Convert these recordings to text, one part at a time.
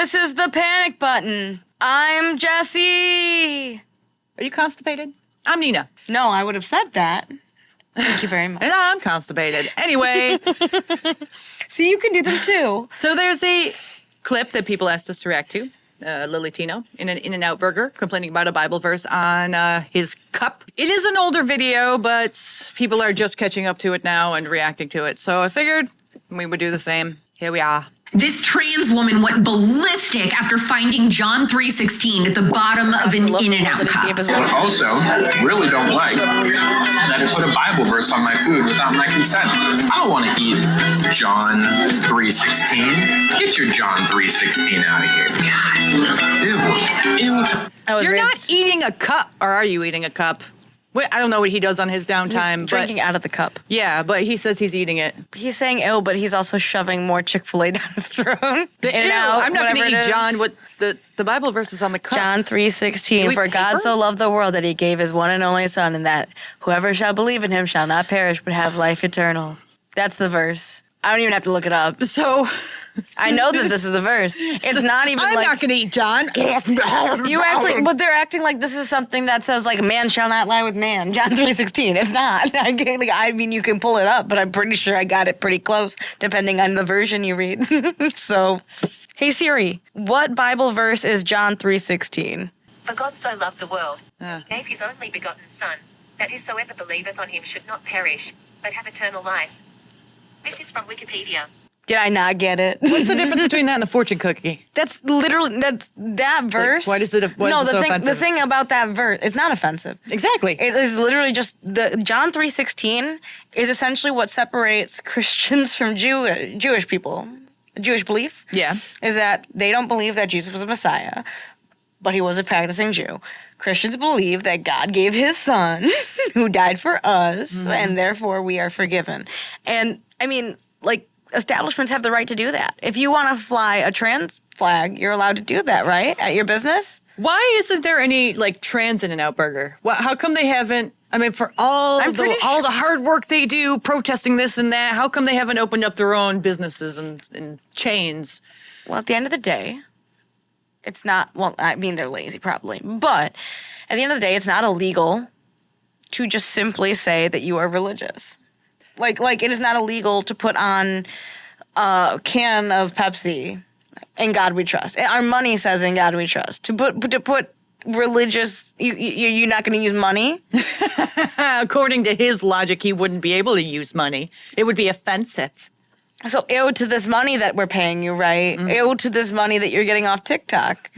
This is the panic button. I'm Jessie. Are you constipated? I'm Nina. No, I would have said that. Thank you very much. And I'm constipated. Anyway. See, you can do them too. So there's a clip that people asked us to react to. Lillytino in an In-N-Out burger complaining about a Bible verse on his cup. It is an older video, but people are just catching up to it now and reacting to it. So I figured we would do the same. Here we are. This trans woman went ballistic after finding John 3:16 at the bottom of an In-N-Out cup. But also, really don't like that it put a Bible verse on my food without my consent. I don't want to eat John 3:16. Get your John 3:16 out of here. God. Ew. You're not eating a cup, or are you eating a cup? Wait, I don't know what he does on his downtime. He's drinking out of the cup. Yeah, but he says he's eating it. He's saying ew, but he's also shoving more Chick-fil-A down his throat. I'm not going to eat John. What the Bible verse is on the cup. John 3:16. For God so loved the world that he gave his one and only Son, and that whoever shall believe in him shall not perish but have life eternal. That's the verse. I don't even have to look it up. So I know that this is the verse. It's not even I'm like not going to eat John. but they're acting like this is something that says like man shall not lie with man. John 3:16. It's not. I mean, you can pull it up, but I'm pretty sure I got it pretty close, depending on the version you read. So, hey Siri, what Bible verse is John 3:16? For God so loved the world, gave his only begotten Son, that whosoever believeth on him should not perish, but have eternal life. This is from Wikipedia. Did I not get it? What's the difference between that and the fortune cookie? That's literally that verse. Why is it? The thing about that verse, it's not offensive. Exactly. It is literally just the John 3:16 is essentially what separates Christians from Jewish people. Jewish belief, is that they don't believe that Jesus was a Messiah, but he was a practicing Jew. Christians believe that God gave his Son, who died for us, and therefore we are forgiven. And I mean, like, establishments have the right to do that. If you want to fly a trans flag, you're allowed to do that, right? At your business? Why isn't there any, like, trans In-N-Out burger? How come they haven't, I mean, for all the hard work they do, protesting this and that, how come they haven't opened up their own businesses and chains? Well, at the end of the day, it's not, well, I mean, they're lazy probably, but at the end of the day, it's not illegal to just simply say that you are religious. Like it is not illegal to put on a can of Pepsi, "In God We Trust." Our money says "In God We Trust." To put religious, you're not going to use money? According to his logic, he wouldn't be able to use money. It would be offensive. So ew to this money that we're paying you, right? Mm-hmm. Ew to this money that you're getting off TikTok,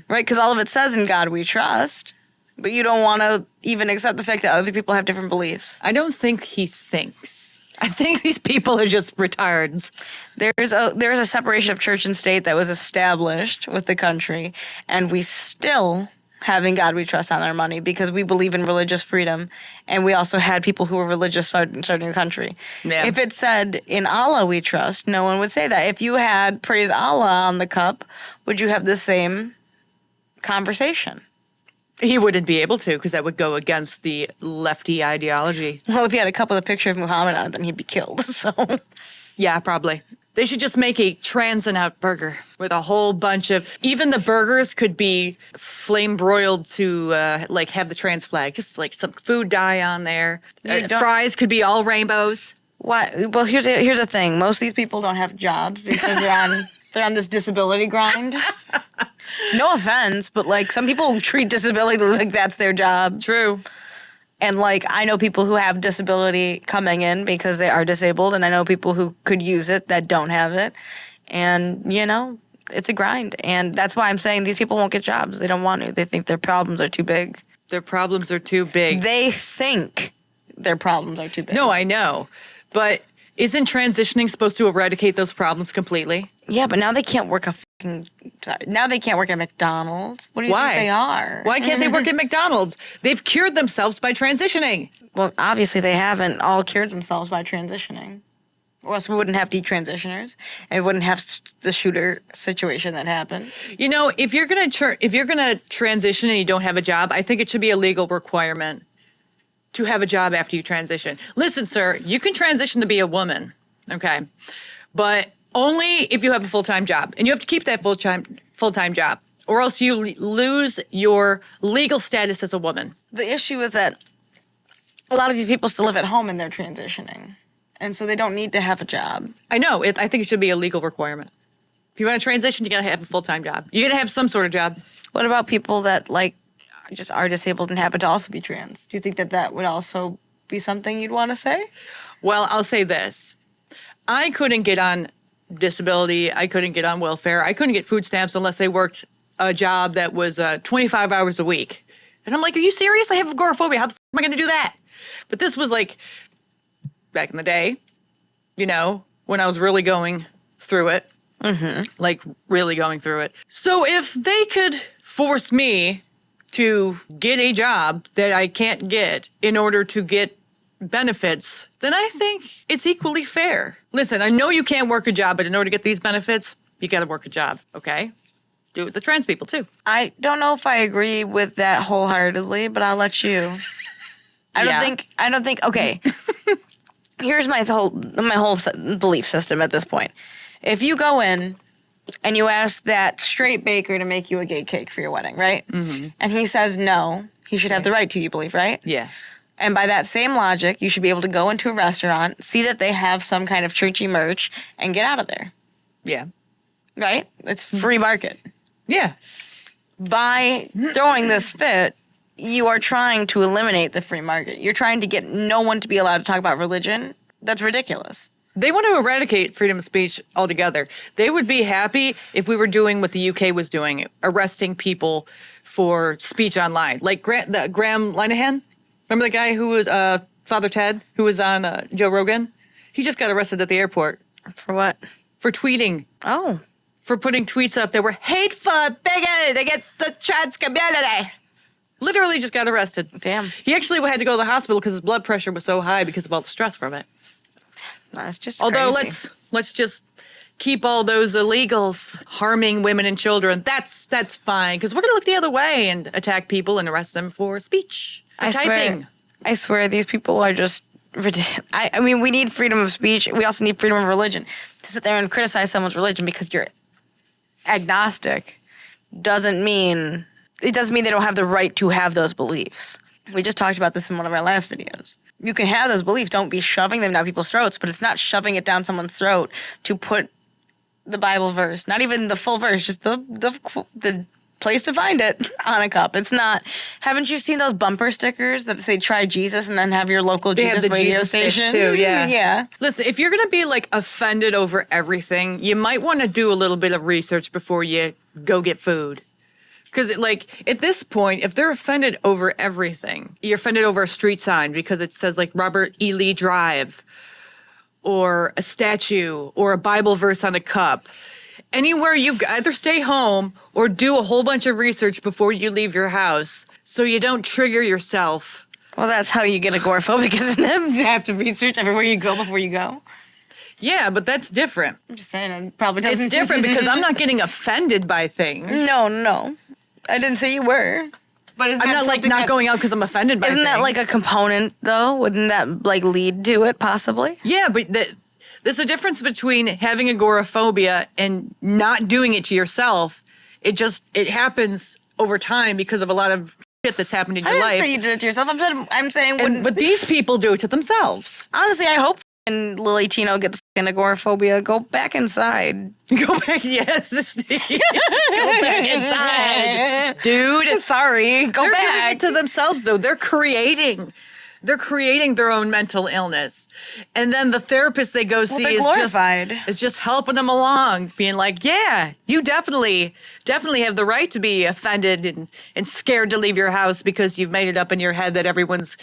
right? Because all of it says "In God We Trust." But you don't want to even accept the fact that other people have different beliefs. I don't think he thinks. I think these people are just retards. There's a separation of church and state that was established with the country, and we still have "In God We Trust" on our money because we believe in religious freedom, and we also had people who were religious starting the country. Yeah. If it said "In Allah We Trust," no one would say that. If you had "Praise Allah" on the cup, would you have the same conversation? He wouldn't be able to because that would go against the lefty ideology. Well, if he had a cup with a picture of Muhammad on it, then he'd be killed. So, yeah, probably. They should just make a trans In-Out burger with a whole bunch of... Even the burgers could be flame broiled to, like, have the trans flag. Just, like, some food dye on there. Fries could be all rainbows. Why? Well, here's the thing. Most of these people don't have jobs because they're on this disability grind. No offense, but, like, some people treat disability like that's their job. True. And, like, I know people who have disability coming in because they are disabled, and I know people who could use it that don't have it. And, you know, it's a grind. And that's why I'm saying these people won't get jobs. They don't want to. They think their problems are too big. Their problems are too big. They think their problems are too big. No, I know. But isn't transitioning supposed to eradicate those problems completely? Yeah, but now they can't work now they can't work at McDonald's. What do you think they are? Why can't they work at McDonald's? They've cured themselves by transitioning. Well, obviously they haven't all cured themselves by transitioning. Or else we wouldn't have detransitioners, and we wouldn't have the shooter situation that happened. You know, if you're gonna transition and you don't have a job, I think it should be a legal requirement to have a job after you transition. Listen, sir, you can transition to be a woman, okay? But Only if you have a full-time job. And you have to keep that full-time job. Or else you lose your legal status as a woman. The issue is that a lot of these people still live at home and they're transitioning. And so they don't need to have a job. I know. I think it should be a legal requirement. If you want to transition, you got to have a full-time job. You got to have some sort of job. What about people that, like, just are disabled and happen to also be trans? Do you think that would also be something you'd want to say? Well, I'll say this. I couldn't get on disability. I couldn't get on welfare. I couldn't get food stamps unless I worked a job that was 25 hours a week. And I'm like, are you serious? I have agoraphobia. How the am I going to do that? But this was like back in the day, you know, when I was really going through it. Mm-hmm. Like really going through it. So if they could force me to get a job that I can't get in order to get benefits, then I think it's equally fair. Listen, I know you can't work a job, but in order to get these benefits, you got to work a job, okay? Do it with the trans people, too. I don't know if I agree with that wholeheartedly, but I'll let you. I don't think, okay. Here's my whole belief system at this point. If you go in and you ask that straight baker to make you a gay cake for your wedding, right? Mm-hmm. And he says no, he should have the right to, you believe, right? Yeah. And by that same logic, you should be able to go into a restaurant, see that they have some kind of churchy merch, and get out of there. Yeah. Right? It's free market. Yeah. By throwing this fit, you are trying to eliminate the free market. You're trying to get no one to be allowed to talk about religion. That's ridiculous. They want to eradicate freedom of speech altogether. They would be happy if we were doing what the UK was doing, arresting people for speech online. Like Graham Linehan. Remember the guy who was Father Ted, who was on Joe Rogan? He just got arrested at the airport. For what? For tweeting. Oh. For putting tweets up that were hateful, bigoted against the trans community. Literally just got arrested. Damn. He actually had to go to the hospital because his blood pressure was so high because of all the stress from it. That's just Although crazy. let's just keep all those illegals harming women and children. That's fine because we're going to look the other way and attack people and arrest them for speech. I swear these people are just ridiculous. I mean, we need freedom of speech. We also need freedom of religion. To sit there and criticize someone's religion because you're agnostic doesn't mean they don't have the right to have those beliefs. We just talked about this in one of our last videos. You can have those beliefs. Don't be shoving them down people's throats, but it's not shoving it down someone's throat to put the Bible verse, not even the full verse, just the place to find it on a cup. It's not. Haven't you seen those bumper stickers that say "Try Jesus" and then have your local Jesus radio station too? Yeah, yeah. Listen, if you're gonna be like offended over everything, you might want to do a little bit of research before you go get food. Because, like, at this point, if they're offended over everything, you're offended over a street sign because it says, like, Robert E. Lee Drive, or a statue, or a Bible verse on a cup. Anywhere you either stay home or do a whole bunch of research before you leave your house so you don't trigger yourself. Well, that's how you get agoraphobic, isn't it? You have to research everywhere you go before you go. Yeah, but that's different. I'm just saying, it probably doesn't. It's different because I'm not getting offended by things. No. I didn't say you were. But I'm not like not going out because I'm offended by things. Isn't that like a component, though? Wouldn't that like lead to it, possibly? Yeah, but there's a difference between having agoraphobia and not doing it to yourself. It happens over time because of a lot of shit that's happened in your life. I didn't say you did it to yourself. I'm saying... But these people do it to themselves. Honestly, I hope Lillytino get the fucking agoraphobia. Go back inside. Go back, yes. Go back inside. Dude. Sorry. They're back. Doing it to themselves, though. They're creating their own mental illness. And then the therapist they go see is just helping them along, being like, yeah, you definitely have the right to be offended and scared to leave your house because you've made it up in your head that everyone's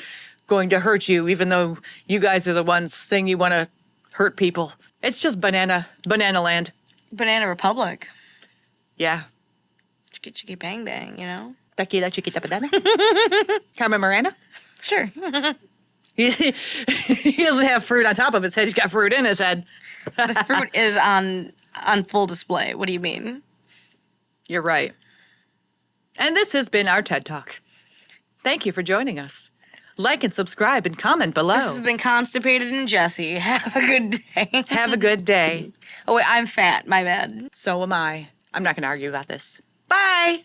going to hurt you, even though you guys are the ones saying you want to hurt people. It's just banana land. Banana Republic. Yeah. Chicka chicka bang bang, you know? Tequila chiquita banana. Carmen Miranda? Sure. He doesn't have fruit on top of his head. He's got fruit in his head. The fruit is on full display. What do you mean? You're right. And this has been our TED Talk. Thank you for joining us. Like and subscribe and comment below. This has been Constipated and Jesse. Have a good day. Have a good day. Oh, wait, I'm fat. My bad. So am I. I'm not going to argue about this. Bye.